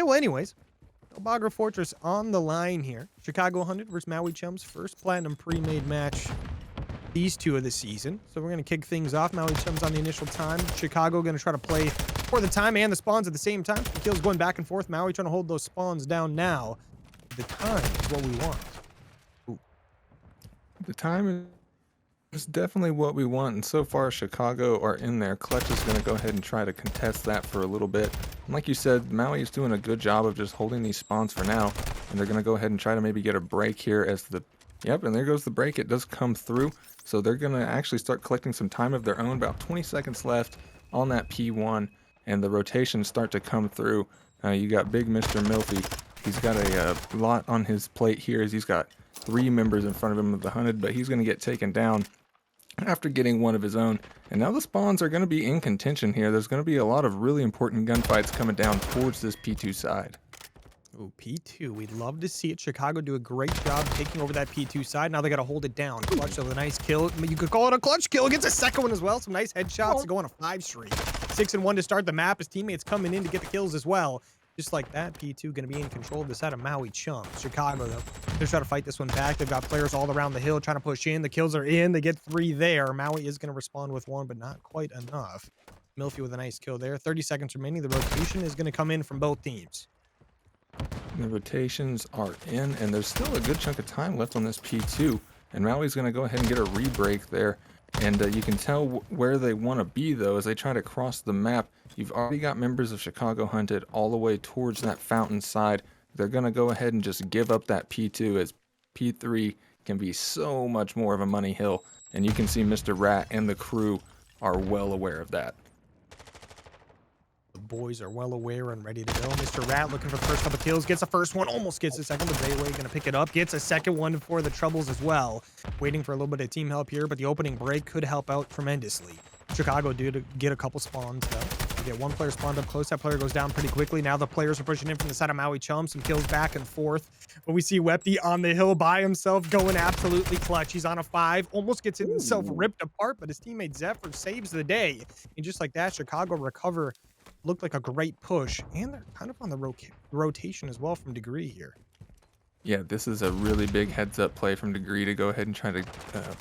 Yeah, well, anyways, Bagra Fortress on the line here. Chicago 100 versus Maui Chums. First Platinum Premade match. These two of the season. So we're going to kick things off. Maui Chums on the initial time. Chicago going to try to play for the time and the spawns at the same time. The kills going back and forth. Maui trying to hold those spawns down now. The time is what we want. Ooh. The time is definitely what we want, and so far Chicago are in there. Clutch is going to go ahead and try to contest that for a little bit. And like you said, Maui is doing a good job of just holding these spawns for now, and they're going to go ahead and try to maybe get a break here as the... Yep, and there goes the break. It does come through, so they're going to actually start collecting some time of their own. About 20 seconds left on that P1, and the rotations start to come through. You got big Mr. Milfy. He's got a lot on his plate here as he's got 3 members in front of him of the 100, but he's going to get taken down after getting one of his own. And now the spawns are going to be in contention here. There's going to be a lot of really important gunfights coming down towards this P2 side. Ooh, P2. We'd love to see it. Chicago do a great job taking over that P2 side. Now they got to hold it down. Clutch with a nice kill. You could call it a clutch kill. Gets a second one as well. Some nice headshots to go on a 5 streak. 6-1 to start the map. His teammates coming in to get the kills as well. Just like that, P2 going to be in control of the side of Maui Chums. Chicago, though, they're trying to fight this one back. They've got players all around the hill trying to push in. The kills are in. They get 3 there. Maui is going to respond with 1, but not quite enough. Milfy with a nice kill there. 30 seconds remaining. The rotation is going to come in from both teams. The rotations are in, and there's still a good chunk of time left on this P2. And Maui's going to go ahead and get a re-break there. And you can tell where they want to be, though, as they try to cross the map. You've already got members of Chicago hunted all the way towards that fountain side. They're going to go ahead and just give up that P2, as P3 can be so much more of a money hill. And you can see Mr. Rat and the crew are well aware of that. The boys are well aware and ready to go. Mr. Rat looking for the first couple kills. Gets the first one. Almost gets the second, but MWII going to pick it up. Gets a second one for the troubles as well. Waiting for a little bit of team help here, but the opening break could help out tremendously. Chicago did get a couple spawns, though. They get one player spawned up close. That player goes down pretty quickly. Now the players are pushing in from the side of Maui Chums. Some kills back and forth. But we see Wepty on the hill by himself going absolutely clutch. He's on a 5. Almost gets himself ripped apart, but his teammate Zephyr saves the day. And just like that, Chicago recover. Looked like a great push, and they're kind of on the rotation as well from Degree here. Yeah, this is a really big heads-up play from Degree to go ahead and try to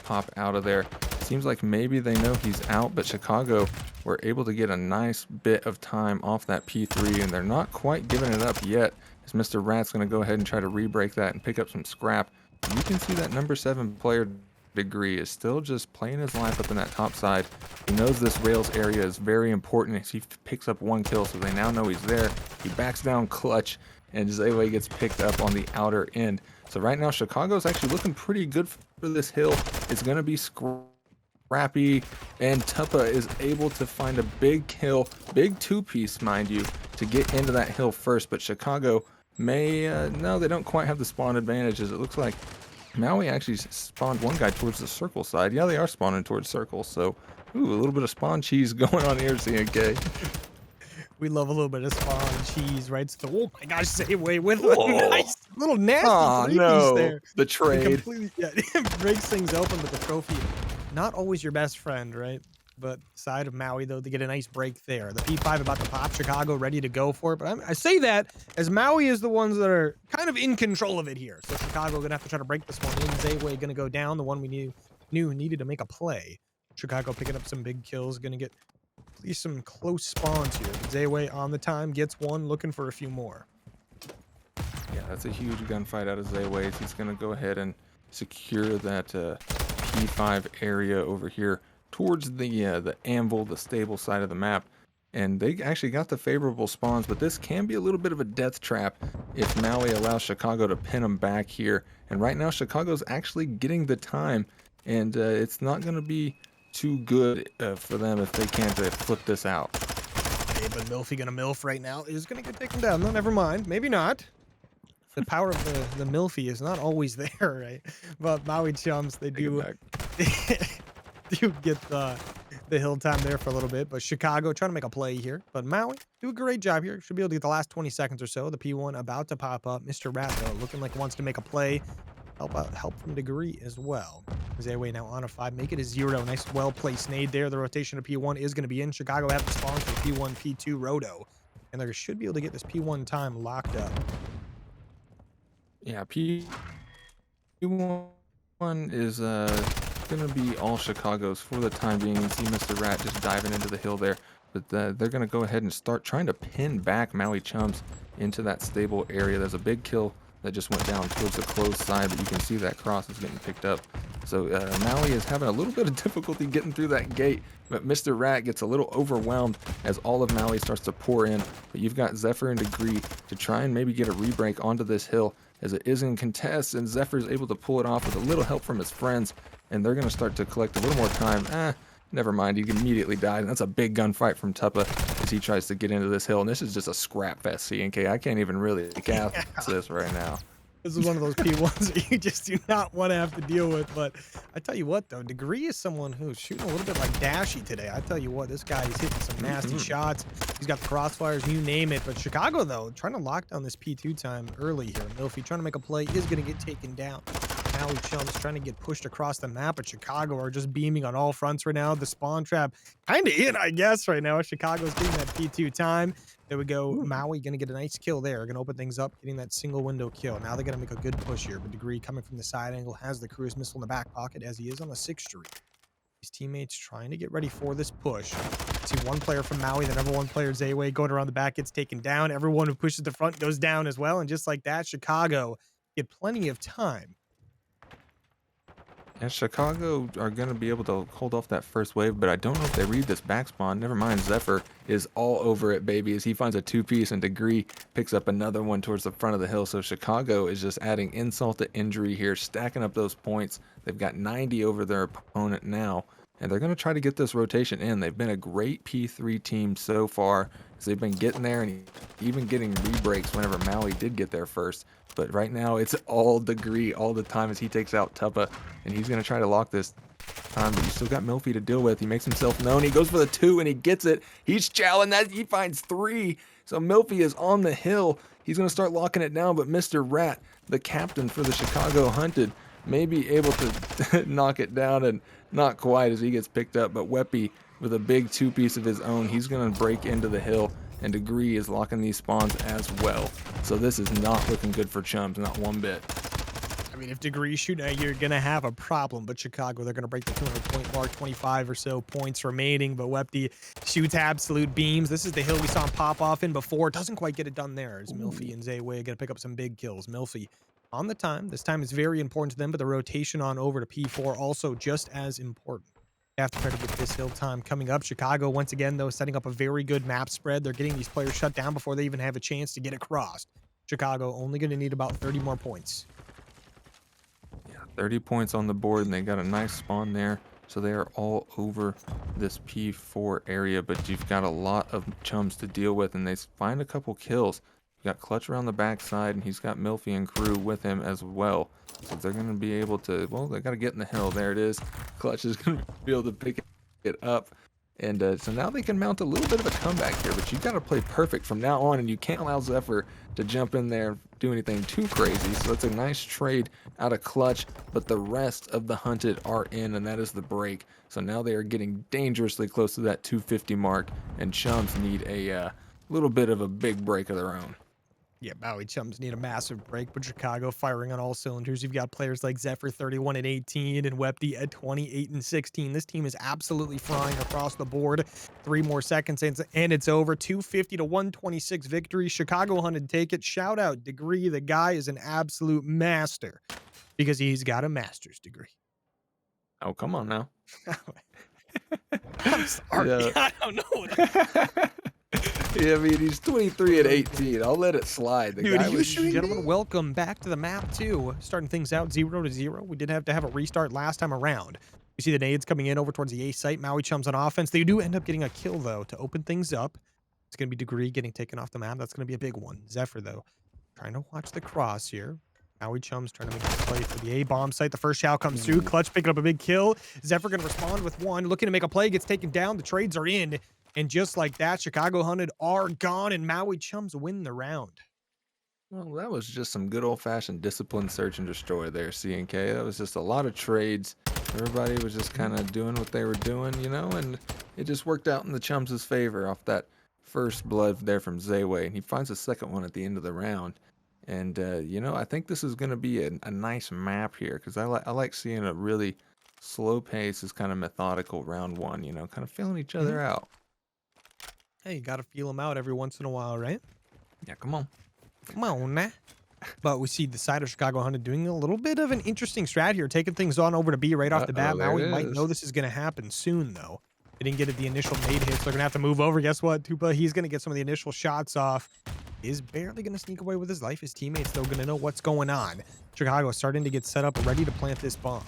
pop out of there. Seems like maybe they know he's out, but Chicago were able to get a nice bit of time off that P3, and they're not quite giving it up yet, as Mr. Rat's going to go ahead and try to re-break that and pick up some scrap. You can see that number 7 player, Degree, is still just playing his life up in that top side. He knows this rails area is very important as he picks up 1 kill, so they now know he's there. He backs down clutch, and MWII gets picked up on the outer end. So right now, Chicago's actually looking pretty good for this hill. It's going to be scrappy, and Tuppa is able to find a big kill, big 2-piece, mind you, to get into that hill first. But Chicago may, no, they don't quite have the spawn advantages. It looks like Maui actually spawned 1 guy towards the circle side. Yeah, they are spawning towards circle, so ooh, a little bit of spawn cheese going on here, CNK. We love a little bit of spawn cheese, right? So, oh my gosh, MWII with a nice little nasty 3-piece there. The trade. Completely, yeah, it breaks things open, but the trophy, not always your best friend, right? But side of Maui, though, they get a nice break there. The P5 about to pop. Chicago ready to go for it. But I say that as Maui is the ones that are kind of in control of it here. So Chicago going to have to try to break this one in. MWII going to go down. The one we knew needed to make a play. Chicago picking up some big kills. Going to get at least some close spawns here. MWII on the time. Gets 1. Looking for a few more. Yeah, that's a huge gunfight out of MWII. He's going to go ahead and secure that P5 area over here towards the anvil, the stable side of the map. And they actually got the favorable spawns, but this can be a little bit of a death trap if Maui allows Chicago to pin them back here. And right now, Chicago's actually getting the time, and it's not going to be too good for them if they can't flip this out. Okay, but Milfy gonna MILF right now is gonna get taken down. No, never mind. Maybe not. The power of the Milfy is not always there, right? But Maui Chums, they do get the hill time there for a little bit. But Chicago trying to make a play here. But Maui do a great job here. Should be able to get the last 20 seconds or so. The P1 about to pop up. Mr. Rat, though, looking like he wants to make a play. Help from Degree as well. MWII now on a 5. Make it a 0. Nice, well-placed nade there. The rotation of P1 is going to be in. Chicago have the spawns for P1, P2, Roto. and they should be able to get this P1 time locked up. Yeah, P1 is gonna be all Chicago's for the time being. You see Mr. Rat just diving into the hill there, but they're gonna go ahead and start trying to pin back Maui Chums into that stable area. There's a big kill that just went down towards the closed side, but you can see that cross is getting picked up. So Maui is having a little bit of difficulty getting through that gate, but Mr. Rat gets a little overwhelmed as all of Maui starts to pour in. But you've got Zephyr and Degree to try and maybe get a rebreak onto this hill as it is in contest, and Zephyr's able to pull it off with a little help from his friends, and they're going to start to collect a little more time. Never mind, he immediately died, and that's a big gunfight from Tuppa as he tries to get into this hill, and this is just a scrap fest, CNK. I can't even really cast this right now. This is one of those P1s that you just do not want to have to deal with. But I tell you what, though, Degree is someone who's shooting a little bit like Dashy today. I tell you what, this guy is hitting some nasty shots. He's got the crossfires, you name it. But Chicago, though, trying to lock down this P2 time early here. Milfy trying to make a play is going to get taken down. Maui Chums trying to get pushed across the map, but Chicago are just beaming on all fronts right now. The spawn trap kind of in, I guess, right now. Chicago's getting that P2 time. There we go. Maui going to get a nice kill there. Going to open things up, getting that single window kill. Now they're going to make a good push here. But Degree coming from the side angle has the cruise missile in the back pocket as he is on the 6th Street. His teammates trying to get ready for this push. See one player from Maui, the number 1 player, Zayway, going around the back, gets taken down. Everyone who pushes the front goes down as well. And just like that, Chicago get plenty of time. And Chicago are going to be able to hold off that first wave, but I don't know if they read this back spawn. Never mind, Zephyr is all over it, baby, as he finds a 2-piece, and Degree picks up another one towards the front of the hill. So Chicago is just adding insult to injury here, stacking up those points. They've got 90 over their opponent now, and they're going to try to get this rotation in. They've been a great P3 team so far, as they've been getting there and even getting rebreaks whenever Maui did get there first. But right now, it's all Degree all the time as he takes out Tuppa, and he's going to try to lock this time, but you still got Milfy to deal with. He makes himself known. He goes for the 2, and he gets it. He's chowing that. He finds 3. So Milfy is on the hill. He's going to start locking it down, but Mr. Rat, the captain for the Chicago Hunted, may be able to knock it down, and not quite as he gets picked up. But Weppy, with a big 2-piece of his own, he's going to break into the hill, and Degree is locking these spawns as well. So this is not looking good for Chums, not one bit. I mean, if Degree shooting at you, you're going to have a problem. But Chicago, they're going to break the 200-point mark, 25 or so points remaining. But Wepty shoots absolute beams. This is the hill we saw him pop off in before. Doesn't quite get it done there. As Milfy and Zayway going to pick up some big kills. Milfy on the time. This time is very important to them, but the rotation on over to P4 also just as important. They have to try to get this hill time coming up. Chicago, once again, though, setting up a very good map spread. They're getting these players shut down before they even have a chance to get across. Chicago only going to need about 30 more points. Yeah, 30 points on the board, and they got a nice spawn there. So they are all over this P4 area, but you've got a lot of Chums to deal with, and they find a couple kills. You got Clutch around the backside, and he's got Milfy and crew with him as well. So they're going to be able to, well, they got to get in the hill. There it is. Clutch is going to be able to pick it up. And so now they can mount a little bit of a comeback here, but you got to play perfect from now on, and you can't allow Zephyr to jump in there, do anything too crazy. So that's a nice trade out of Clutch, but the rest of the Hunted are in, and that is the break. So now they are getting dangerously close to that 250 mark, and Chums need a little bit of a big break of their own. Yeah, Maui Chums need a massive break, but Chicago firing on all cylinders. You've got players like Zephyr 31 and 18 and Wepty at 28 and 16. This team is absolutely flying across the board. 3 more seconds and it's over. 250 to 126 victory. Chicago Hunted take it. Shout out Degree. The guy is an absolute master because he's got a master's degree. Oh, come on now. I'm sorry. Yeah. I don't know. Yeah, I mean, he's 23 and 18. I'll let it slide. The Dude, guy was gentlemen, welcome back to the map, too. Starting things out 0-0. We did have to have a restart last time around. You see the nades coming in over towards the A site. Maui Chums on offense. They do end up getting a kill, though, to open things up. It's going to be Degree getting taken off the map. That's going to be a big one. Zephyr, though, trying to watch the cross here. Maui Chums trying to make a play for the A bomb site. The first shout comes through. Clutch picking up a big kill. Zephyr going to respond with 1. Looking to make a play. Gets taken down. The trades are in. And just like that, Chicago Hunted are gone, and Maui Chums win the round. Well, that was just some good old-fashioned disciplined search and destroy there, CNK. That was just a lot of trades. Everybody was just kind of doing what they were doing, you know, and it just worked out in the Chums' favor off that first blood there from Zayway, and he finds a second one at the end of the round. And I think this is going to be a nice map here because I like seeing a really slow pace, is kind of methodical round one. Kind of feeling each Mhm. other out. Hey, you gotta feel them out every once in a while, right? Yeah, come on. Come on, nah. But we see the side of Chicago Hunted doing a little bit of an interesting strat here, taking things on over to B right off the bat. Uh-oh, there it Maui might is. know this is going to happen soon, though. They didn't get it the initial nade hits. They're going to have to move over. Guess what, Tupa? He's going to get some of the initial shots off. Is barely going to sneak away with his life. His teammates, though, going to know what's going on. Chicago is starting to get set up, ready to plant this bomb.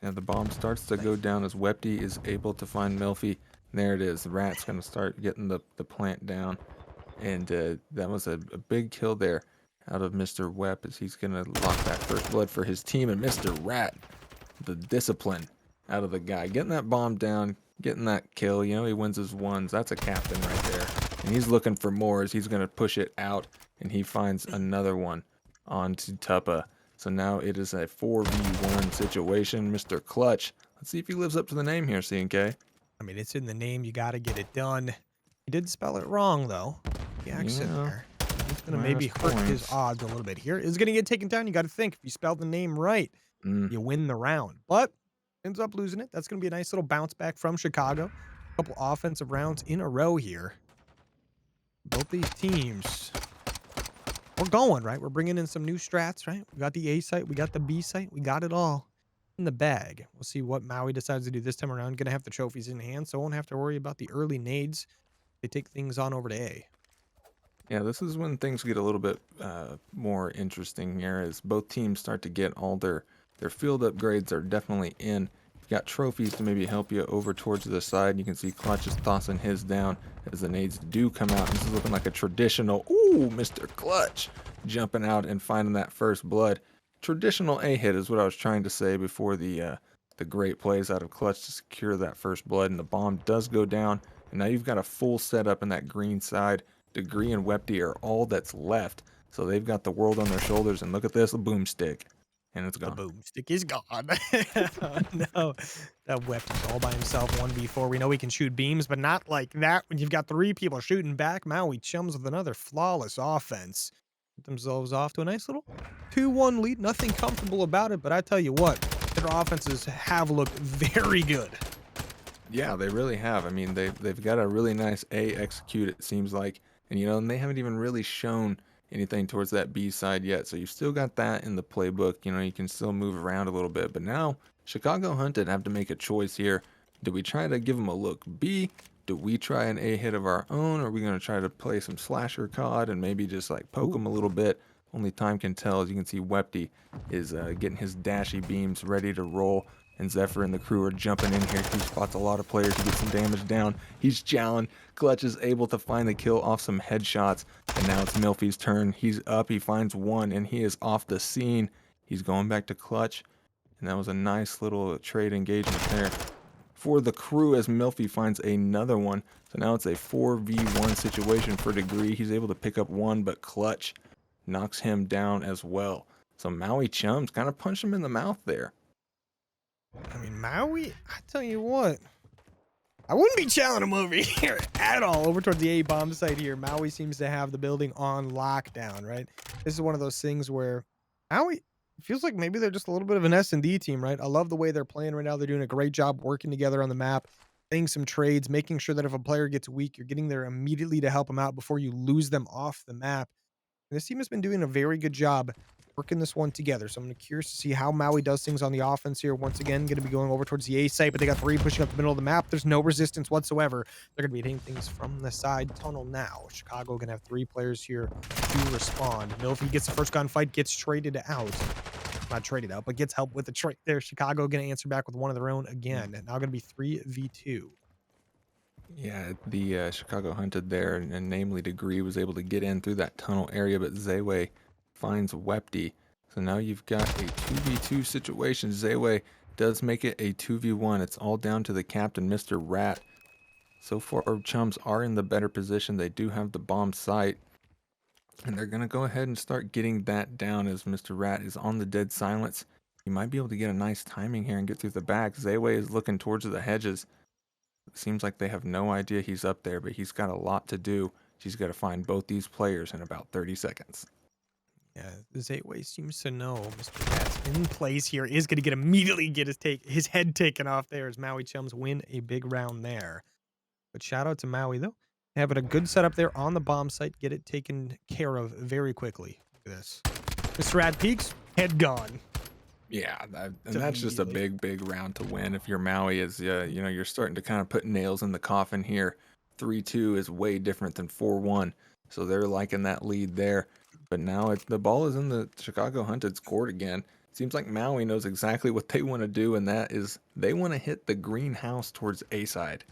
Yeah, the bomb starts to go down as Wepty is able to find Milfy. There it is. The Rat's going to start getting the plant down. And that was a big kill there out of Mr. Wep, as he's going to lock that first blood for his team. And Mr. Rat, the discipline out of the guy. Getting that bomb down, getting that kill. He wins his ones. That's a captain right there. And he's looking for more as he's going to push it out. And he finds another one onto Tuppa. So now it is a 4v1 situation. Mr. Clutch. Let's see if he lives up to the name here, C&K. I mean, it's in the name. You got to get it done. He did spell it wrong, though. The accent Yeah, there. It's going to maybe minus hurt his points. odds a little bit here. Is going to get taken down. You got to think if you spelled the name right, Mm. you win the round. But ends up losing it. That's going to be a nice little bounce back from Chicago. A couple offensive rounds in a row here. Both these teams, we're going, right? We're bringing in some new strats, right? We got the A site. We got the B site. We got it all in the bag. We'll see what Maui decides to do this time around. Going to have the trophies in hand, so won't have to worry about the early nades. They take things on over to A. Yeah, this is when things get a little bit more interesting here, as both teams start to get all their field upgrades are definitely in. You've got trophies to maybe help you over towards the side. You can see Clutch is tossing his down as the nades do come out. This is looking like a traditional, ooh, Mr. Clutch jumping out and finding that first blood. Traditional A hit is what I was trying to say before the great plays out of Clutch to secure that first blood, and the bomb does go down. And now you've got a full setup in that green side. Degree and Wepty are all that's left. So they've got the world on their shoulders, and look at this, a boomstick. And it's The gone. boomstick is gone. Oh, no, that weapon's all by himself. 1v4. We know he can shoot beams, but not like that when you've got three people shooting back. Maui Chums with another flawless offense. Get themselves off to a nice little 2-1 lead. Nothing comfortable about it, but I tell you what, their offenses have looked very good. Yeah, they really have. I mean, they've got a really nice A execute, it seems like. And they haven't even really shown anything towards that B side yet. So you've still got that in the playbook. You can still move around a little bit. But now Chicago Hunted have to make a choice here. Do we try to give them a look B? Do we try an A hit of our own? Or are we going to try to play some slasher COD and maybe just like poke them a little bit? Only time can tell. As you can see, Wepty is getting his dashy beams ready to roll. And Zephyr and the crew are jumping in here. He spots a lot of players to get some damage down. He's challenged. Clutch is able to find the kill off some headshots. And now it's Milfy's turn. He's up. He finds one, and he is off the scene. He's going back to Clutch. And that was a nice little trade engagement there for the crew as Milfy finds another one. So now it's a 4v1 situation for Degree. He's able to pick up one, but Clutch knocks him down as well. So Maui Chums kind of punched him in the mouth there. I mean, Maui, I tell you what, I wouldn't be challenging him over here at all. Over towards the A bomb site here, Maui seems to have the building on lockdown, right? This is one of those things where Maui feels like maybe they're just a little bit of an S&D team, right? I love the way they're playing right now. They're doing a great job working together on the map, playing some trades, making sure that if a player gets weak, you're getting there immediately to help them out before you lose them off the map. And this team has been doing a very good job working this one together. So I'm curious to see how Maui does things on the offense here. Once again, going to be going over towards the A site, but they got three pushing up the middle of the map. There's no resistance whatsoever. They're going to be hitting things from the side tunnel now. Chicago going to have three players here to respond. Milfy gets the first gunfight, gets traded out. Not traded out, but gets help with the trade there. Chicago going to answer back with one of their own again. Now going to be 3v2. Yeah, the Chicago Hunted there, and namely Degree, was able to get in through that tunnel area, but Zayway finds Wepty. So now you've got a 2v2 situation. Zayway does make it a 2v1. It's all down to the captain, Mr. Rat. So far, our Chums are in the better position. They do have the bomb site, and they're going to go ahead and start getting that down as Mr. Rat is on the dead silence. You might be able to get a nice timing here and get through the back. Zayway is looking towards the hedges. It seems like they have no idea he's up there, but he's got a lot to do. He's got to find both these players in about 30 seconds. Yeah, Zayway seems to know Mr. Rat's in place here. Is going to immediately get his head taken off there as Maui Chums win a big round there. But shout out to Maui, though. Having a good setup there on the bomb site. Get it taken care of very quickly. Look at this. Mr. Rat peeks, head gone. Yeah, and that's just a big round to win. If you're Maui, is you're starting to kind of put nails in the coffin here. 3-2 is way different than 4-1, so they're liking that lead there. But now the ball is in the Chicago Hunted's court again. Seems like Maui knows exactly what they want to do, and that is they want to hit the greenhouse towards A side.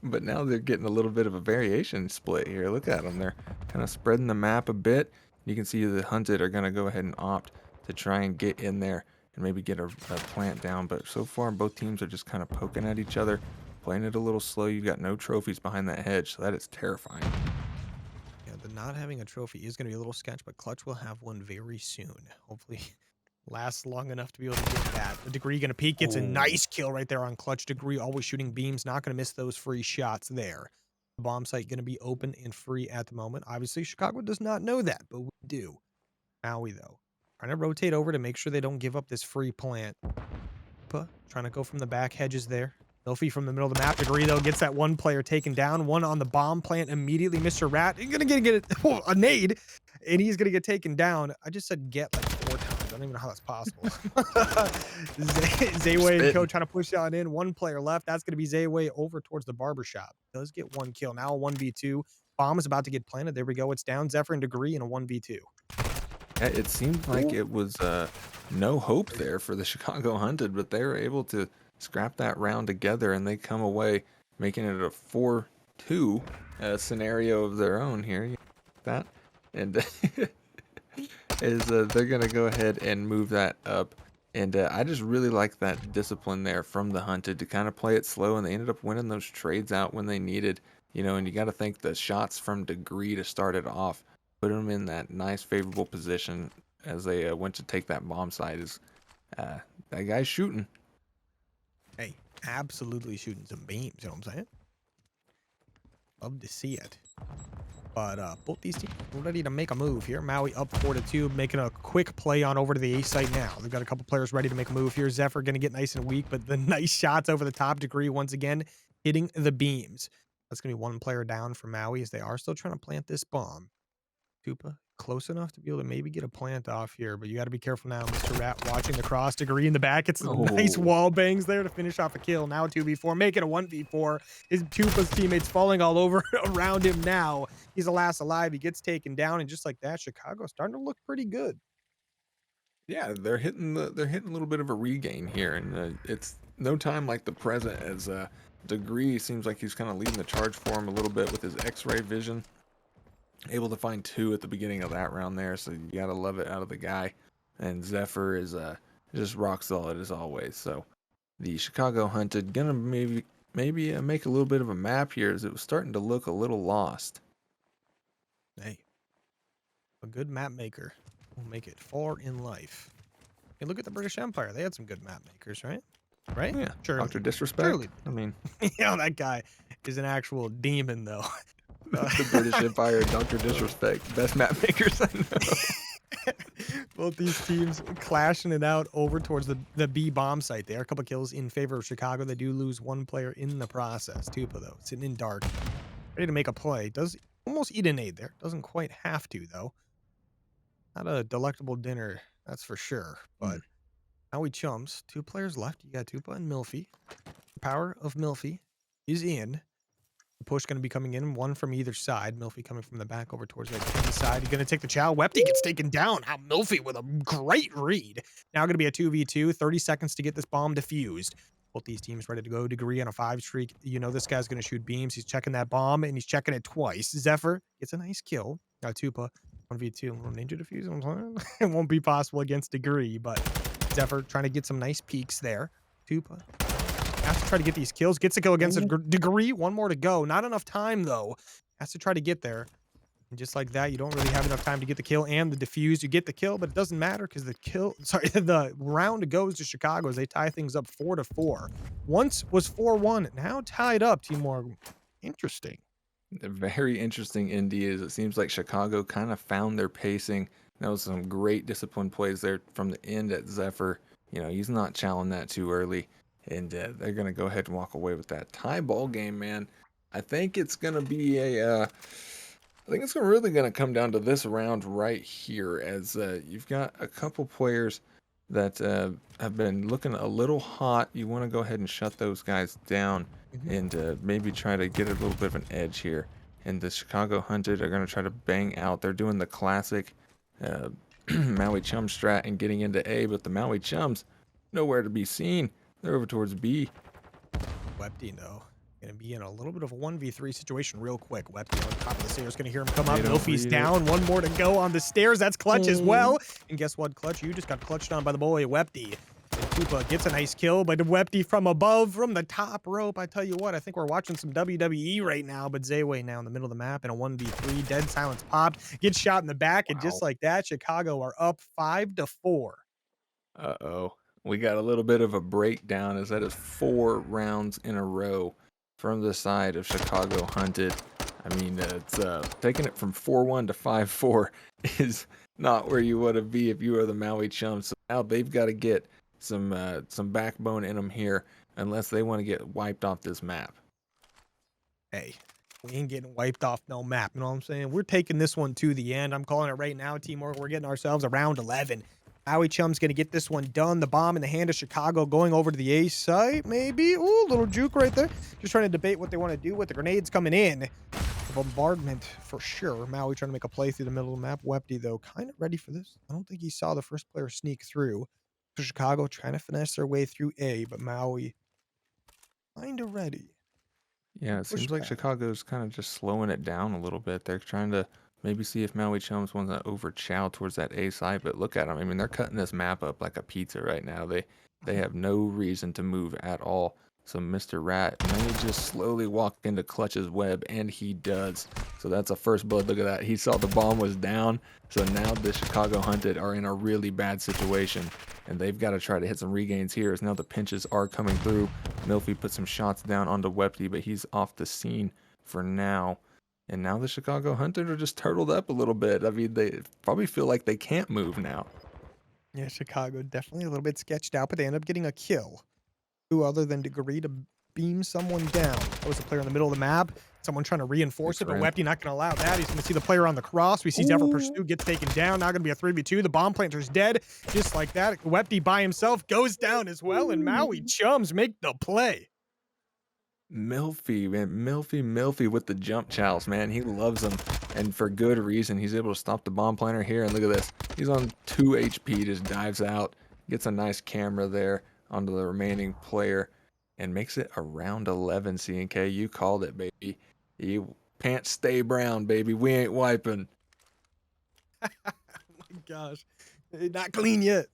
But now they're getting a little bit of a variation split here. Look at them; they're kind of spreading the map a bit. You can see the Hunted are going to go ahead and opt to try and get in there and maybe get a plant down. But so far, both teams are just kind of poking at each other, playing it a little slow. You've got no trophies behind that hedge, so that is terrifying. Yeah, the not having a trophy is going to be a little sketch, but Clutch will have one very soon. Hopefully lasts long enough to be able to get that. The Degree going to peek, gets a nice kill right there on Clutch. Degree always shooting beams, not going to miss those free shots there. The bomb site going to be open and free at the moment. Obviously, Chicago does not know that, but we do. Maui, though, trying to rotate over to make sure they don't give up this free plant. Trying to go from the back hedges there. Milfy from the middle of the map. Degree, though, gets that one player taken down. One on the bomb plant immediately. Mr. Rat, he's going to get a nade, and he's going to get taken down. I just said get like 4 times. I don't even know how that's possible. Zayway and Co trying to push on in. One player left. That's going to be Zayway over towards the barbershop. Does get 1 kill. Now a 1v2. Bomb is about to get planted. There we go. It's down. Zephyr and Degree in a 1v2. Yeah, it seemed like it was no hope there for the Chicago Hunted, but they were able to scrap that round together, and they come away making it a 4-2 scenario of their own here. That and they're gonna go ahead and move that up, and I just really like that discipline there from the Hunted to kind of play it slow, and they ended up winning those trades out when they needed, and you got to think the shots from Degree to start it off put them in that nice favorable position as they went to take that bomb site. Is that guy's shooting? Hey, absolutely shooting some beams, you know what I'm saying? Love to see it. But both these teams are ready to make a move here. Maui up 4-2, making a quick play on over to the A site now. They've got a couple players ready to make a move here. Zephyr going to get nice and weak, but the nice shots over the top. Degree once again hitting the beams. That's going to be 1 player down for Maui as they are still trying to plant this bomb. Tupa close enough to be able to maybe get a plant off here, but you got to be careful now. Mr. Rat watching the cross. Degree in the back. It's a nice wall bangs there to finish off a kill. Now 2v4, make it a 1v4. His Tupa's teammates falling all over around him now. He's the last alive. He gets taken down, and just like that, Chicago's starting to look pretty good. Yeah, they're hitting a little bit of a regain here, and it's no time like the present as Degree seems like he's kind of leading the charge for him a little bit with his X-ray vision. Able to find 2 at the beginning of that round there, so you gotta love it out of the guy. And Zephyr is just rock solid as always. So the Chicago Hunted gonna maybe make a little bit of a map here as it was starting to look a little lost. Hey, a good map maker will make it far in life. Hey, look at the British Empire. They had some good map makers, right? Right? Yeah, sure. Dr. Disrespect. Surely. I mean, yeah, that guy is an actual demon, though. The British Empire, Dr. Disrespect, best map makers I know. Both these teams clashing it out over towards the B bomb site there. A couple kills in favor of Chicago. They do lose 1 player in the process. Tupa, though, sitting in dark, ready to make a play. Does almost eat a nade there. Doesn't quite have to, though. Not a delectable dinner, that's for sure. But Maui Chums, 2 players left. You got Tupa and Milfy. The power of Milfy is in. The push going to be coming in, 1 from either side. Milfy coming from the back over towards the side. He's going to take the chow. Wepty gets taken down. How Milfy with a great read. Now going to be a 2v2. 30 seconds to get this bomb defused. Both these teams ready to go. Degree on a 5 streak. You know this guy's going to shoot beams. He's checking that bomb, and he's checking it twice. Zephyr gets a nice kill. Now Tupa, 1v2. A little ninja defuse. It won't be possible against Degree, but Zephyr trying to get some nice peeks there. Tupa has to try to get these kills. Gets a kill against a Degree. 1 more to go. Not enough time, though. Has to try to get there. And just like that, you don't really have enough time to get the kill and the defuse. You get the kill, but it doesn't matter because the round goes to Chicago as they tie things up 4-4. Once was 4-1, now tied up. Timor, interesting. The very interesting indie is it seems like Chicago kind of found their pacing. That was some great disciplined plays there from the end at Zephyr. You know, he's not challenging that too early, and they're going to go ahead and walk away with that tie ball game, man. I think it's going to be I think it's really going to come down to this round right here, as you've got a couple players that have been looking a little hot. You want to go ahead and shut those guys down and maybe try to get a little bit of an edge here. And the Chicago Hunted are going to try to bang out. They're doing the classic Maui Chums strat and getting into A, but the Maui Chums, nowhere to be seen. They're over towards B. Wepty, though, going to be in a little bit of a 1v3 situation real quick. Wepty on top of the stairs, going to hear him come up. Milfy's down. One more to go on the stairs. That's Clutch as well. And guess what, Clutch? You just got clutched on by the boy, Wepty. And Koopa gets a nice kill, but Wepty from above, from the top rope. I tell you what, I think we're watching some WWE right now, but Zayway now in the middle of the map in a 1v3. Dead silence popped. Gets shot in the back, and just like that, Chicago are up 5-4. Uh-oh. We got a little bit of a breakdown as that is 4 rounds in a row from the side of Chicago Hunted. I mean, it's taking it from 4-1 to 5-4 is not where you want to be if you are the Maui Chums. So now they've got to get some backbone in them here, unless they want to get wiped off this map. Hey, we ain't getting wiped off no map. You know what I'm saying? We're taking this one to the end. I'm calling it right now, Timor. We're getting ourselves around 11. Maui Chums going to get this one done. The bomb in the hand of Chicago going over to the A site, maybe. Ooh, little juke right there. Just trying to debate what they want to do with the grenades coming in. The bombardment for sure. Maui trying to make a play through the middle of the map. Wepty, though, kind of ready for this. I don't think he saw the first player sneak through. So Chicago trying to finesse their way through A, but Maui kind of ready. Yeah, it seems like Chicago's kind of just slowing it down a little bit. They're trying to maybe see if Maui Chums wants to over-chow towards that A side, but look at them. I mean, they're cutting this map up like a pizza right now. They have no reason to move at all. So Mr. Rat may just slowly walk into Clutch's web, and he does. So that's a first blood. Look at that. He saw the bomb was down. So now the Chicago Hunted are in a really bad situation, and they've got to try to hit some regains here as now the pinches are coming through. Milfy put some shots down onto Wepty, but he's off the scene for now. And now the Chicago Hunted are just turtled up a little bit. I mean, they probably feel like they can't move now. Yeah, Chicago definitely a little bit sketched out, but they end up getting a kill. Who other than Degree to beam someone down? That was a player in the middle of the map. Someone trying to reinforce it, but Wepty not going to allow that. He's going to see the player on the cross. We see Zephyr Pursuit gets taken down. Now going to be a 3v2. The bomb planter's dead. Just like that, Wepty by himself goes down as well, and Maui Chums make the play. Milfy, man, Milfy with the jump chows, man. He loves them, and for good reason. He's able to stop the bomb planter here, and look at this. He's on 2 HP, just dives out, gets a nice camera there onto the remaining player, and makes it around 11. C&K, you called it, baby. You pants stay brown, baby. We ain't wiping. Oh my gosh, not clean yet.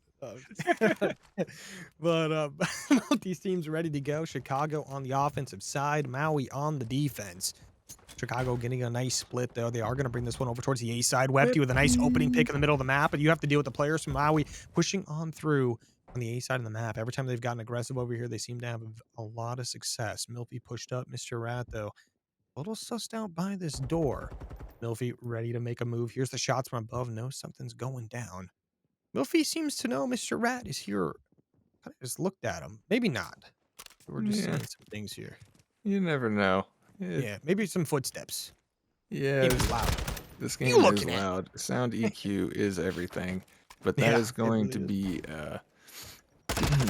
But both these teams ready to go. Chicago on the offensive side, Maui on the defense. Chicago getting a nice split, though. They are going to bring this one over towards the A side. Wepty with a nice opening pick in the middle of the map, but you have to deal with the players from Maui pushing on through on the A side of the map. Every time they've gotten aggressive over here, they seem to have a lot of success. Milfy pushed up. Mr. Rat, though, a little sussed out by this door. Milfy ready to make a move. Here's the shots from above. No, something's going down. Milfy seems to know Mr. Rat is here. Kind of just looked at him. Maybe not. We're just seeing some things here. You never know. Yeah, maybe some footsteps. Yeah, It was loud. this game is loud. Sound EQ is everything, but that is going to be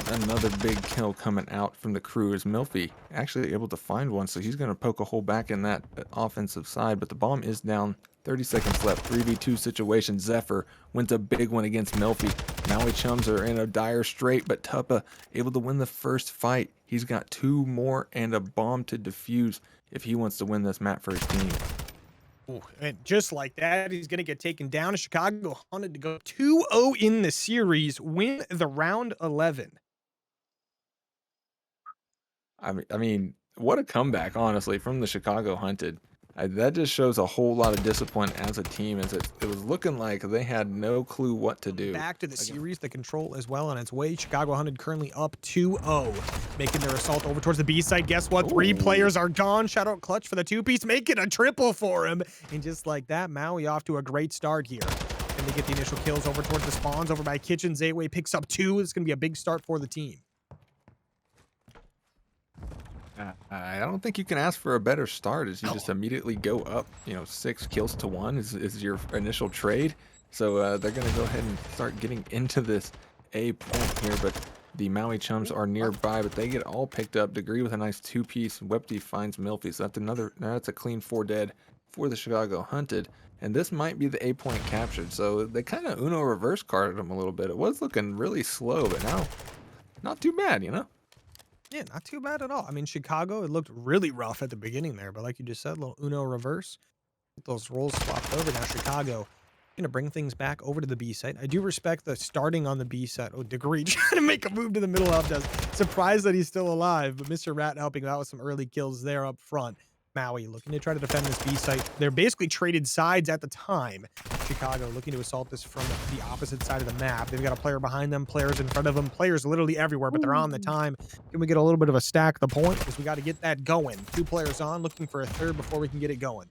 another big kill coming out from the crew. Is Milfy actually able to find one, so he's going to poke a hole back in that offensive side, but the bomb is down. 30 seconds left. 3v2 situation. Zephyr wins a big one against Milfy. Maui Chums are in a dire strait, but Tuppa able to win the first fight. He's got 2 more and a bomb to defuse if he wants to win this map for his team. Ooh, and just like that, he's going to get taken down. Chicago Hunted to go 2-0 in the series, win the round 11. I mean, what a comeback, honestly, from the Chicago Hunted. That just shows a whole lot of discipline as a team, as it was looking like they had no clue what to do. Back to the series, the control is well on its way. Chicago Hunted currently up 2-0, making their assault over towards the B side. Guess what? 3 players are gone. Shout out Clutch for the 2-piece, making a triple for him. And just like that, Maui off to a great start here. And they get the initial kills over towards the spawns over by Kitchen. Zayway picks up 2. It's going to be a big start for the team. I don't think you can ask for a better start as you just immediately go up, 6 kills to 1 is your initial trade. So they're going to go ahead and start getting into this A point here, but the Maui Chums are nearby, but they get all picked up. Degree with a nice 2-piece. Wepty finds Milfy, so that's a clean 4 dead for the Chicago Hunted. And this might be the A point captured, so they kind of Uno reverse carded them a little bit. It was looking really slow, but now not too bad, Yeah, not too bad at all. I mean, Chicago, it looked really rough at the beginning there, but like you just said, a little Uno reverse. Get those rolls swapped over. Now Chicago going to bring things back over to the B site. I do respect the starting on the B site. Oh, Degree trying to make a move to the middle help does. Surprised that he's still alive, but Mr. Rat helping out with some early kills there up front. Maui looking to try to defend this B site. They're basically traded sides at the time. Chicago looking to assault this from the opposite side of the map. They've got a player behind them, players in front of them, players literally everywhere, but they're on the time. Can we get a little bit of a stack the point? Because we got to get that going. 2 players on, looking for a third before we can get it going.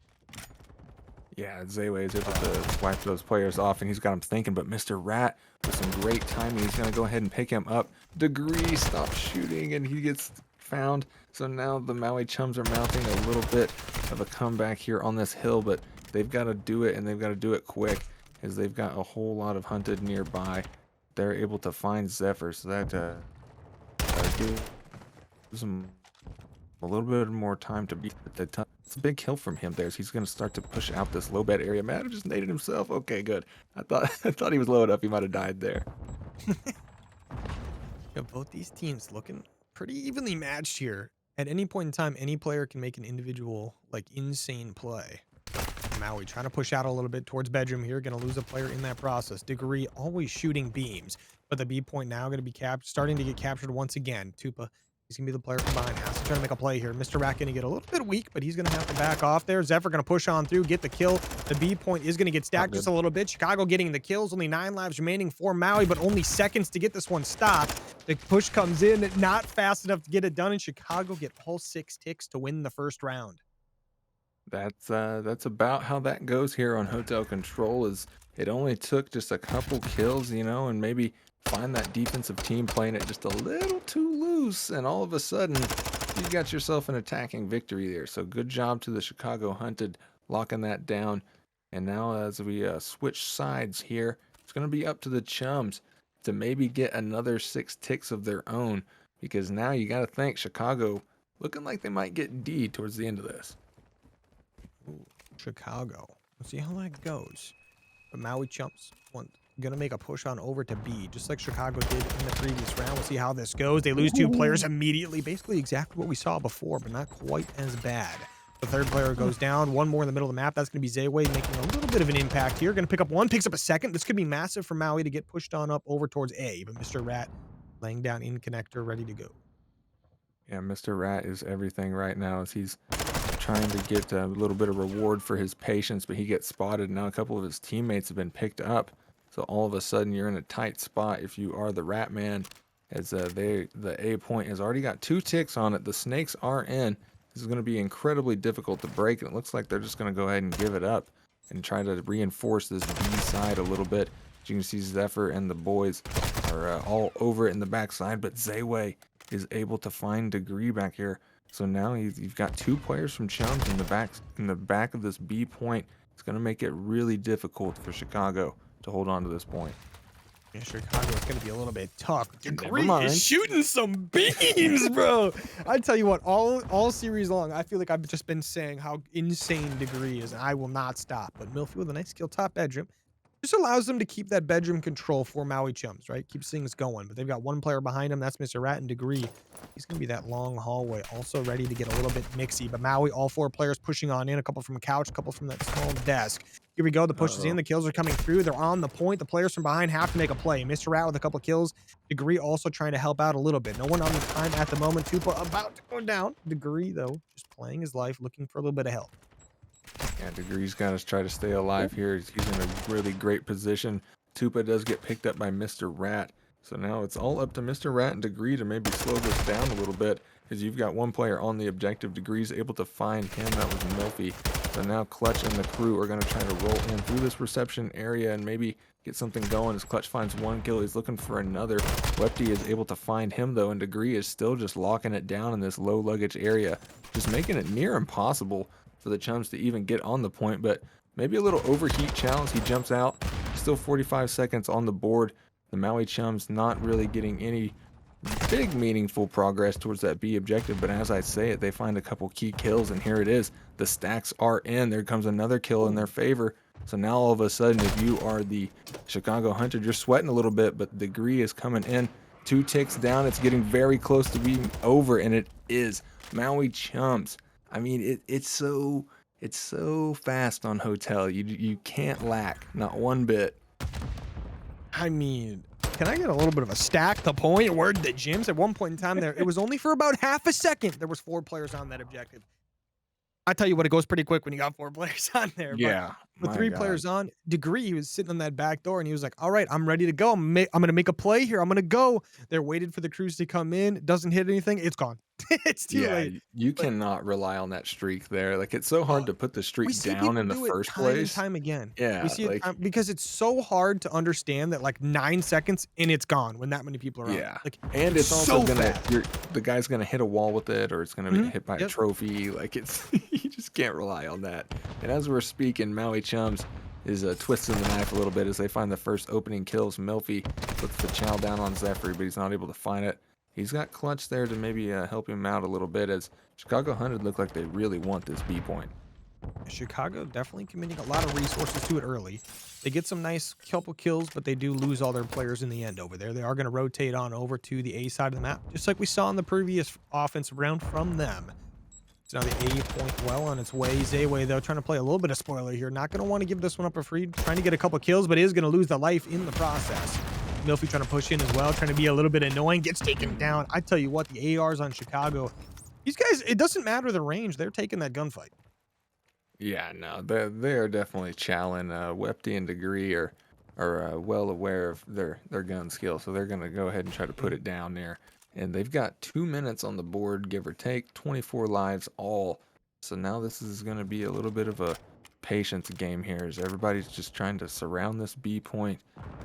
Yeah, Zayway is able to wipe those players off, and he's got him thinking, but Mr. Rat, with some great timing, he's going to go ahead and pick him up. Degree stops shooting, and he gets found. So now the Maui Chums are mounting a little bit of a comeback here on this hill, but they've got to do it, and they've got to do it quick, as they've got a whole lot of Hunted nearby. They're able to find Zephyr, so that gives them a little bit more time to beat the time. It's a big kill from him there. So he's going to start to push out this low bed area. Matt just naded himself. Okay, good. I thought he was low enough. He might have died there. Yeah, both these teams looking pretty evenly matched here. At any point in time, any player can make an individual, insane play. Maui trying to push out a little bit towards bedroom here. Going to lose a player in that process. Degree always shooting beams. But the B point now going to be starting to get captured once again. Tupa, he's going to be the player from behind. Has to try to make a play here. Mr. Rat going to get a little bit weak, but he's going to have to back off there. Zephyr going to push on through, get the kill. The B point is going to get stacked just a little bit. Chicago getting the kills. Only 9 lives remaining for Maui, but only seconds to get this one stopped. The push comes in, not fast enough to get it done, and Chicago get all 6 ticks to win the first round. That's about how that goes here on Hotel Control. Is it only took just a couple kills, and maybe find that defensive team playing it just a little too loose, and all of a sudden you got yourself an attacking victory there. So good job to the Chicago Hunted locking that down. And now as we switch sides here, it's going to be up to the Chums to maybe get another 6 ticks of their own, because now you got to think Chicago looking like they might get D towards the end of this. Ooh, Chicago. Let's see how that goes. But Maui Chums gonna make a push on over to B, just like Chicago did in the previous round. We'll see how this goes. They lose 2 players immediately. Basically exactly what we saw before, but not quite as bad. The 3rd player goes down. 1 more in the middle of the map. That's going to be Zayway making a little bit of an impact here. Going to pick up 1, picks up a 2nd. This could be massive for Maui to get pushed on up over towards A, but Mr. Rat laying down in connector, ready to go. Yeah, Mr. Rat is everything right now as he's trying to get a little bit of reward for his patience, but he gets spotted. Now a couple of his teammates have been picked up. So all of a sudden you're in a tight spot if you are the Rat Man, as the A point has already got 2 ticks on it. The snakes are in. This is going to be incredibly difficult to break, and it looks like they're just going to go ahead and give it up and try to reinforce this B side a little bit. As you can see, Zephyr and the boys are all over it in the backside, but Zayway is able to find Degree back here. So now you've got 2 players from Chums in the back of this B point. It's going to make it really difficult for Chicago to hold on to this point. Yeah, Chicago is going to be a little bit tough. Degree is shooting some beams, bro. I tell you what, all series long, I feel like I've just been saying how insane Degree is, and I will not stop. But Milfy with a nice kill top bedroom just allows them to keep that bedroom control for Maui Chums, right? Keeps things going. But they've got 1 player behind him. That's Mr. Rat and Degree. He's going to be that long hallway, also ready to get a little bit mixy. But Maui, all 4 players pushing on in. A couple from a couch, a couple from that small desk. Here we go. The push is in. The kills are coming through. They're on the point. The players from behind have to make a play. Mr. Rat with a couple kills. Degree also trying to help out a little bit. No one on the time at the moment. Tupa about to go down. Degree, though, just playing his life, looking for a little bit of help. And Degree's got to try to stay alive here. He's in a really great position. Tupa does get picked up by Mr. Rat. So now it's all up to Mr. Rat and Degree to maybe slow this down a little bit, as you've got one player on the objective. Degree's able to find him. That was Milfy. So now Clutch and the crew are going to try to roll in through this reception area and maybe get something going. As Clutch finds one kill, he's looking for another. Wepty is able to find him though, and Degree is still just locking it down in this low luggage area, just making it near impossible for the Chums to even get on the point. But maybe a little overheat challenge. He jumps out. Still 45 seconds on the board. The Maui Chums not really getting any big meaningful progress towards that B objective, but as I say it, they find a couple key kills, and here it is. The stacks are in. There comes another kill in their favor. So now all of a sudden, if you are the Chicago Hunted, you're sweating a little bit, but Degree is coming in. 2 ticks down. It's getting very close to being over, and it is. Maui Chums. I mean, it's so fast on Hotel. You can't lack, not one bit. I mean, can I get a little bit of a stack the point word the gyms at one point in time there? It was only for about half a second. There was 4 players on that objective. I tell you what, it goes pretty quick when you got 4 players on there. Yeah. But with 3 players on, Degree, he was sitting on that back door and he was like, all right, I'm ready to go. I'm going to make a play here. I'm going to go. They're waiting for the crews to come in. It doesn't hit anything. It's gone. It's too late. You cannot rely on that streak there. Like, it's so hard to put the streak down in the first place. Time and time again. Yeah, we see it because it's so hard to understand that like 9 seconds and it's gone when that many people are on. Yeah, like, and it's also so gonna the guy's gonna hit a wall with it, or it's gonna be hit by a Yep. trophy. Like, it's you just can't rely on that. And as we're speaking, Maui Chums is twisting the knife a little bit as they find the first opening kills. Milfy puts the chow down on Zephyr, but he's not able to find it. He's got Clutch there to maybe help him out a little bit, as Chicago Hunted look like they really want this B point. Chicago definitely committing a lot of resources to it early. They get some nice couple kills, but they do lose all their players in the end over there. They are going to rotate on over to the A side of the map, just like we saw in the previous offensive round from them. So now the A point well on its way. Zayway, though, trying to play a little bit of spoiler here. Not going to want to give this one up for free. Trying to get a couple kills, but is going to lose the life in the process. Milfy trying to push in as well, trying to be a little bit annoying. Gets taken down. I tell you what, the ARs on Chicago, these guys, it doesn't matter the range. They're taking that gunfight. Yeah, no, they're definitely challenging. Wepty and Degree are well aware of their gun skill, so they're gonna go ahead and try to put it down there. And they've got 2 minutes on the board, give or take, 24 lives all. So now this is gonna be a little bit of a patience game here, as everybody's just trying to surround this B point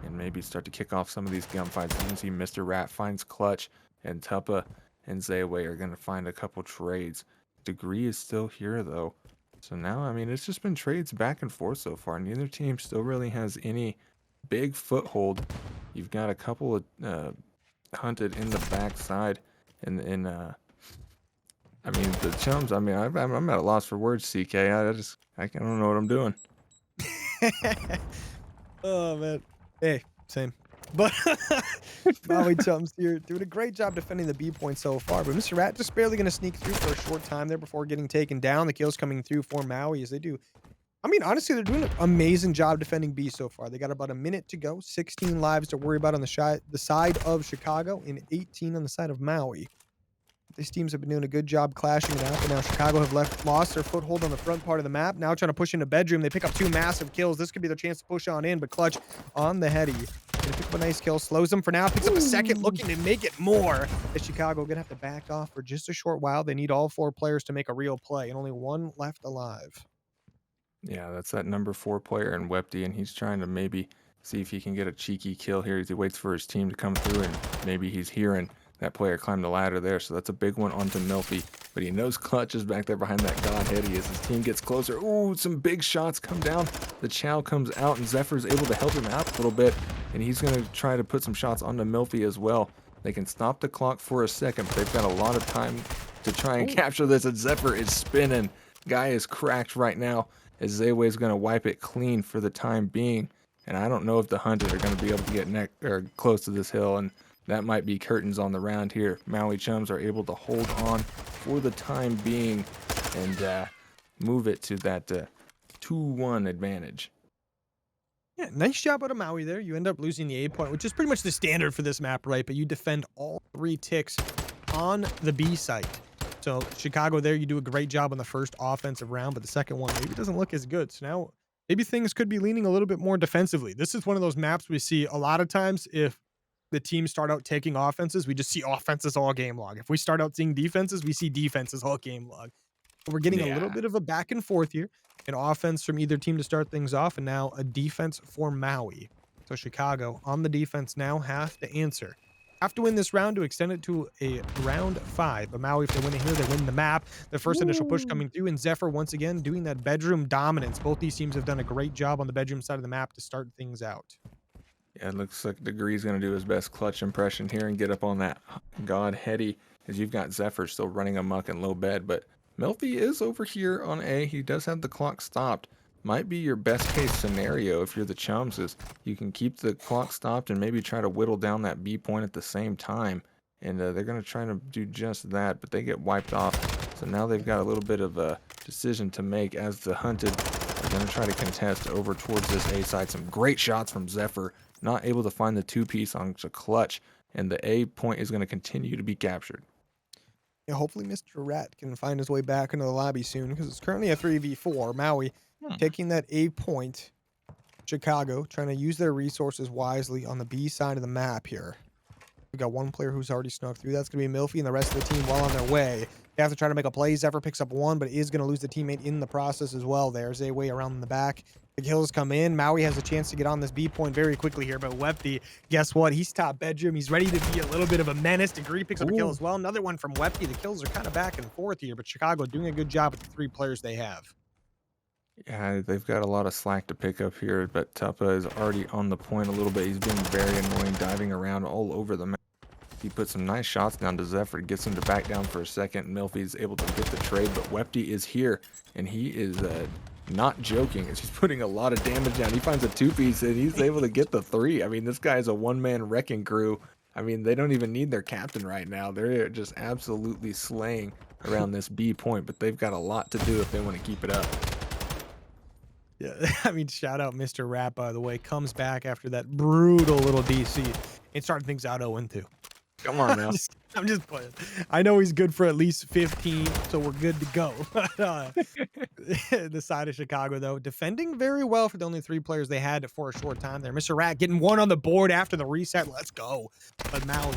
and maybe start to kick off some of these gunfights. You can see Mr. Rat finds Clutch, and Tuppa and Zayway are gonna find a couple trades. Degree is still here though. So now, I mean, it's just been trades back and forth so far. Neither team still really has any big foothold. You've got a couple of Hunted in the backside, and I mean, the Chums. I mean, I'm at a loss for words, CK. I don't know what I'm doing. Oh man, hey, same. But Maui Chums here doing a great job defending the B point so far. But Mr. Rat just barely going to sneak through for a short time there before getting taken down. The kills coming through for Maui as they do. I mean, honestly, they're doing an amazing job defending B so far. They got about a minute to go, 16 lives to worry about on the side of Chicago, and 18 on the side of Maui. These teams have been doing a good job clashing it out, but now Chicago have lost their foothold on the front part of the map. Now trying to push into bedroom. They pick up 2 massive kills. This could be their chance to push on in, but Clutch on the heady. Gonna pick up a nice kill, slows them for now, picks up a second, looking to make it more. As Chicago gonna have to back off for just a short while. They need all 4 players to make a real play, and only 1 left alive. Yeah, that's that number 4 player in Wepty, and he's trying to maybe see if he can get a cheeky kill here as he waits for his team to come through, and maybe he's hearing that player climb the ladder there. So that's a big one onto Milfy, but he knows Clutch is back there behind that godhead. As his team gets closer. Ooh, some big shots come down. The chow comes out, and Zephyr's able to help him out a little bit, and he's going to try to put some shots onto Milfy as well. They can stop the clock for a second, but they've got a lot of time to try and capture this, and Zephyr is spinning. Guy is cracked right now, as Zayway is going to wipe it clean for the time being. And I don't know if the Hunted are going to be able to get close to this hill, and that might be curtains on the round here. Maui Chums are able to hold on for the time being and move it to that 2-1 advantage. Yeah, nice job out of Maui there. You end up losing the A point, which is pretty much the standard for this map, right? But you defend all 3 ticks on the B site. So Chicago there, you do a great job on the first offensive round, but the second one maybe doesn't look as good. So now maybe things could be leaning a little bit more defensively. This is one of those maps we see a lot of times if the teams start out taking offenses, we just see offenses all game long. If we start out seeing defenses, we see defenses all game long. We're getting a little Yeah. bit of a back and forth here. An offense from either team to start things off, and now a defense for Maui. So Chicago on the defense now have to answer. Have to win this round to extend it to a round 5. But Maui, if they win it here, they win the map. The first initial push Woo! coming through, and Zephyr once again doing that bedroom dominance. Both these teams have done a great job on the bedroom side of the map to start things out. Yeah, it looks like Degree's going to do his best clutch impression here and get up on that God Heady, as you've got Zephyr still running amok in low bed. But Melfi is over here on A. He does have the clock stopped. Might be your best case scenario if you're the Chums, is you can keep the clock stopped and maybe try to whittle down that B point at the same time. And they're going to try to do just that, but they get wiped off. So now they've got a little bit of a decision to make as the Hunted are going to try to contest over towards this A side. Some great shots from Zephyr. Not able to find the two-piece on the clutch, and the A point is going to continue to be captured. Yeah, hopefully Mr. Rat can find his way back into the lobby soon because it's currently a 3v4. Maui taking that A point. Chicago trying to use their resources wisely on the B side of the map here. We got one player who's already snuck through. That's going to be Milfy, and the rest of the team well on their way. They have to try to make a play. Zephyr picks up one, but is going to lose the teammate in the process as well. There's a way around the back. The kills come in. Maui has a chance to get on this B point very quickly here, but Wepty, guess what? He's top bedroom. He's ready to be a little bit of a menace. Degree picks up a kill as well. Another one from Wepty. The kills are kind of back and forth here, but Chicago doing a good job with the 3 players they have. Yeah, they've got a lot of slack to pick up here, but Tuppa is already on the point a little bit. He's been very annoying, diving around all over the map. He put some nice shots down to Zephyr, gets him to back down for a second. Milfy's able to get the trade, but Wepty is here, and he is not joking as he's putting a lot of damage down. He finds a 2-piece, and he's able to get the 3. I mean, this guy is a one-man wrecking crew. I mean, they don't even need their captain right now. They're just absolutely slaying around this B point, but they've got a lot to do if they want to keep it up. Yeah, I mean, shout out Mr. Rat, by the way. Comes back after that brutal little DC and starting things out 0-2. Come on now. I'm just playing. I know he's good for at least 15, so we're good to go. The side of Chicago, though, defending very well for the only 3 players they had for a short time there. Mr. Rat getting 1 on the board after the reset. Let's go. But Maui,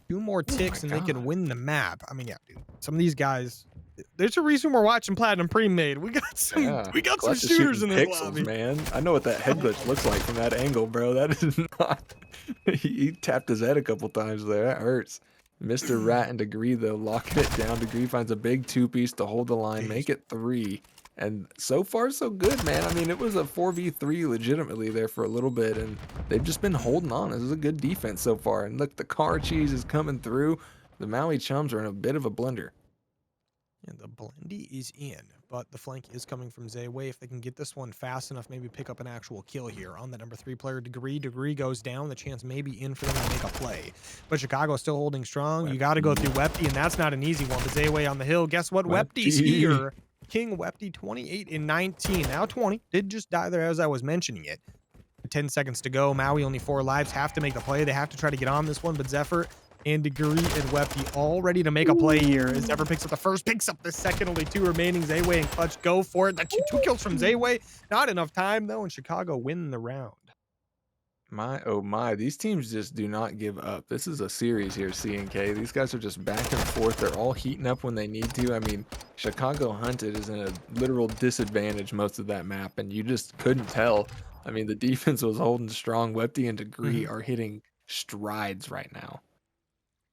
2 more ticks and they can win the map. I mean, yeah, dude. Some of these guys, there's a reason we're watching Platinum Premade. We got some some shooters in this lobby. Man. I know what that head glitch looks like from that angle, bro. That is not. He tapped his head a couple times there. That hurts. Mr. Rat and Degree, though, locking it down. Degree finds a big 2-piece to hold the line, make it 3. And so far, so good, man. I mean, it was a 4v3 legitimately there for a little bit, and they've just been holding on. This is a good defense so far. And look, the car cheese is coming through. The Maui Chums are in a bit of a blender. And the blendy is in, but the flank is coming from Zayway. If they can get this one fast enough, maybe pick up an actual kill here on the number 3 player, Degree. Degree goes down. The chance may be in for them to make a play. But Chicago still holding strong. You got to go through Wepty, and that's not an easy one. But Zayway on the hill. Guess what? Wepty's here. King Wepty, 28 and 19. Now 20. Did just die there as I was mentioning it. 10 seconds to go. Maui only 4 lives. Have to make the play. They have to try to get on this one, but Zephyr and Degree and Wepty all ready to make a play here. As Zephyr picks up the first, picks up the second, only 2 remaining. Zayway and Clutch go for it. The 2 kills from Zayway. Not enough time, though, and Chicago win the round. My, oh my, these teams just do not give up. This is a series here, C&K. These guys are just back and forth. They're all heating up when they need to. I mean, Chicago Hunted is in a literal disadvantage most of that map, and you just couldn't tell. I mean, the defense was holding strong. Wepty and Degree are hitting strides right now.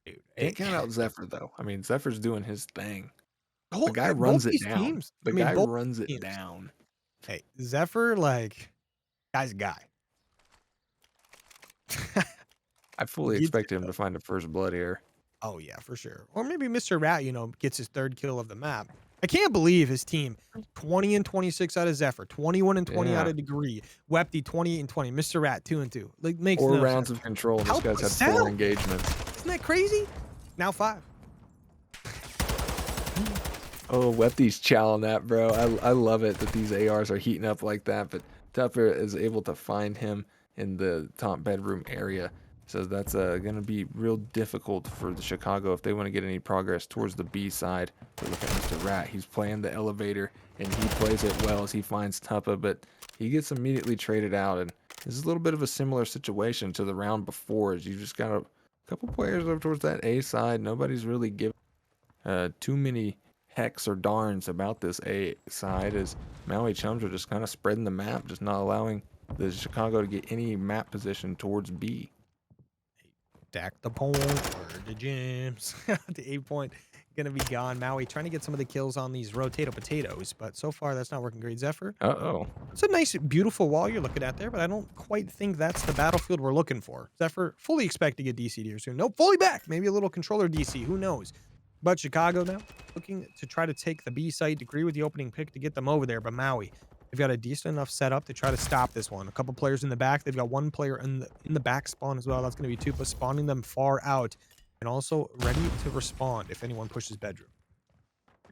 Dude, Can't count out Zephyr, though. I mean, Zephyr's doing his thing. The guy runs it down. Teams, the guy runs it down. Hey, Zephyr, like, guy's a guy. I fully expected him to find a first blood here. Oh, yeah, for sure. Or maybe Mr. Rat, gets his 3rd kill of the map. I can't believe his team, 20 and 26 out of Zephyr, 21 and 20 out of Degree, Wepty, 28 and 20, Mr. Rat, 2 and 2. Like, makes 4 no rounds sense. of control. This guy's had 4 engagements. Isn't that crazy? Now 5. Oh, Wepty's chowing that, bro. I love it that these ARs are heating up like that, but Tupper is able to find him in the top bedroom area. So that's going to be real difficult for the Chicago if they want to get any progress towards the B side. But look at Mr. Rat. He's playing the elevator, and he plays it well as he finds Tuppa, but he gets immediately traded out. And this is a little bit of a similar situation to the round before, as you just got a couple players over towards that A side. Nobody's really giving too many hecks or darns about this A side, as Maui Chums are just kind of spreading the map, just not allowing the Chicago to get any map position towards B. Stack the point for the James. The 8-point gonna be gone. Maui trying to get some of the kills on these rotato potatoes, but so far that's not working great. Zephyr, Uh-oh. it's a nice, beautiful wall you're looking at there, but I don't quite think that's the battlefield we're looking for. Zephyr, fully expect to get DC'd here soon. Nope, fully back. Maybe a little controller DC, who knows? But Chicago now looking to try to take the B site, agree with the opening pick to get them over there, but Maui, they've got a decent enough setup to try to stop this one. A couple players in the back. They've got one player in the back spawn as well. That's going to be Tupa spawning them far out and also ready to respond if anyone pushes bedroom.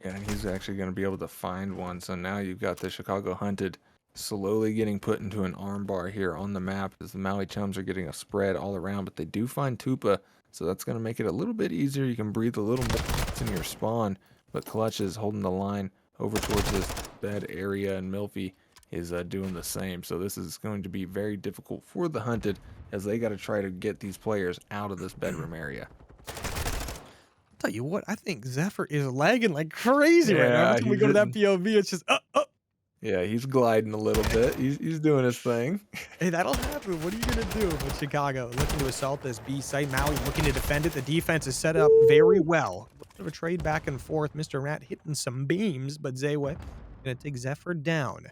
Yeah, and he's actually going to be able to find one. So now you've got the Chicago Hunted slowly getting put into an armbar here on the map as the Maui Chums are getting a spread all around. But they do find Tupa, so that's going to make it a little bit easier. You can breathe a little more in your spawn. But Clutch is holding the line over towards this bed area, and Milfy is doing the same. So this is going to be very difficult for the Hunted as they got to try to get these players out of this bedroom area. Tell you what, I think Zephyr is lagging like crazy right now. Yeah, Every time we go to that POV, it's just Yeah, he's gliding a little bit. He's doing his thing. Hey, that'll happen. What are you gonna do? But Chicago looking to assault this B site. Maui looking to defend it. The defense is set up very well. A bit of a trade back and forth. Mr. Rat hitting some beams, but Zayway gonna take Zephyr down.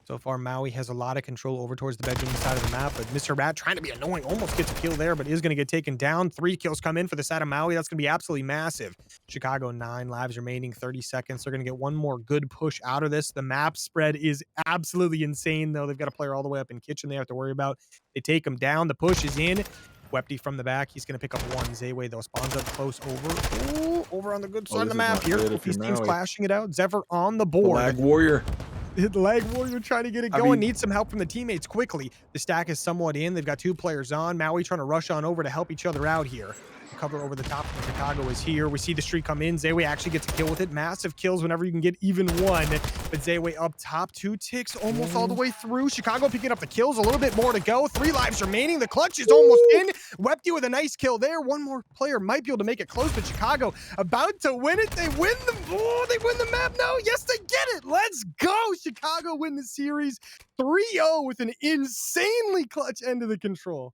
So far, Maui has a lot of control over towards the bedroom side of the map, but Mr. Rat trying to be annoying, almost gets a kill there, but is going to get taken down. 3 kills come in for the side of Maui. That's going to be absolutely massive. Chicago, 9 lives remaining, 30 seconds. They're going to get one more good push out of this. The map spread is absolutely insane, though. They've got a player all the way up in kitchen they have to worry about. They take him down. The push is in. Wepty from the back. He's going to pick up one. Zayway, though, spawns up close over. Ooh, over on the good side of the map here. These teams clashing it out. Zephyr on the board. Lag Warrior. The lag warrior trying to get it going. Needs some help from the teammates quickly. The stack is somewhat in. They've got 2 players on. Maui trying to rush on over to help each other out here. Cover over the top from Chicago is here. We see the streak come in. Zayway actually gets a kill with it. Massive kills whenever you can get even one. But Zayway up top. 2 ticks almost all the way through. Chicago picking up the kills. A little bit more to go. 3 lives remaining. The clutch is almost in. Wepty with a nice kill there. One more player might be able to make it close, but Chicago about to win it. They win they win the map now. Yes, they get it. Let's go. Chicago win the series 3-0 with an insanely clutch end of the control.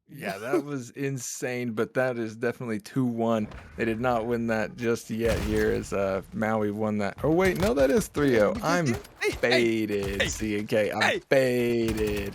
Yeah, that was insane, but that is definitely 2-1. They did not win that just yet here as Maui won that. Oh, wait, no, that is 3-0. I'm faded, CK. I'm faded.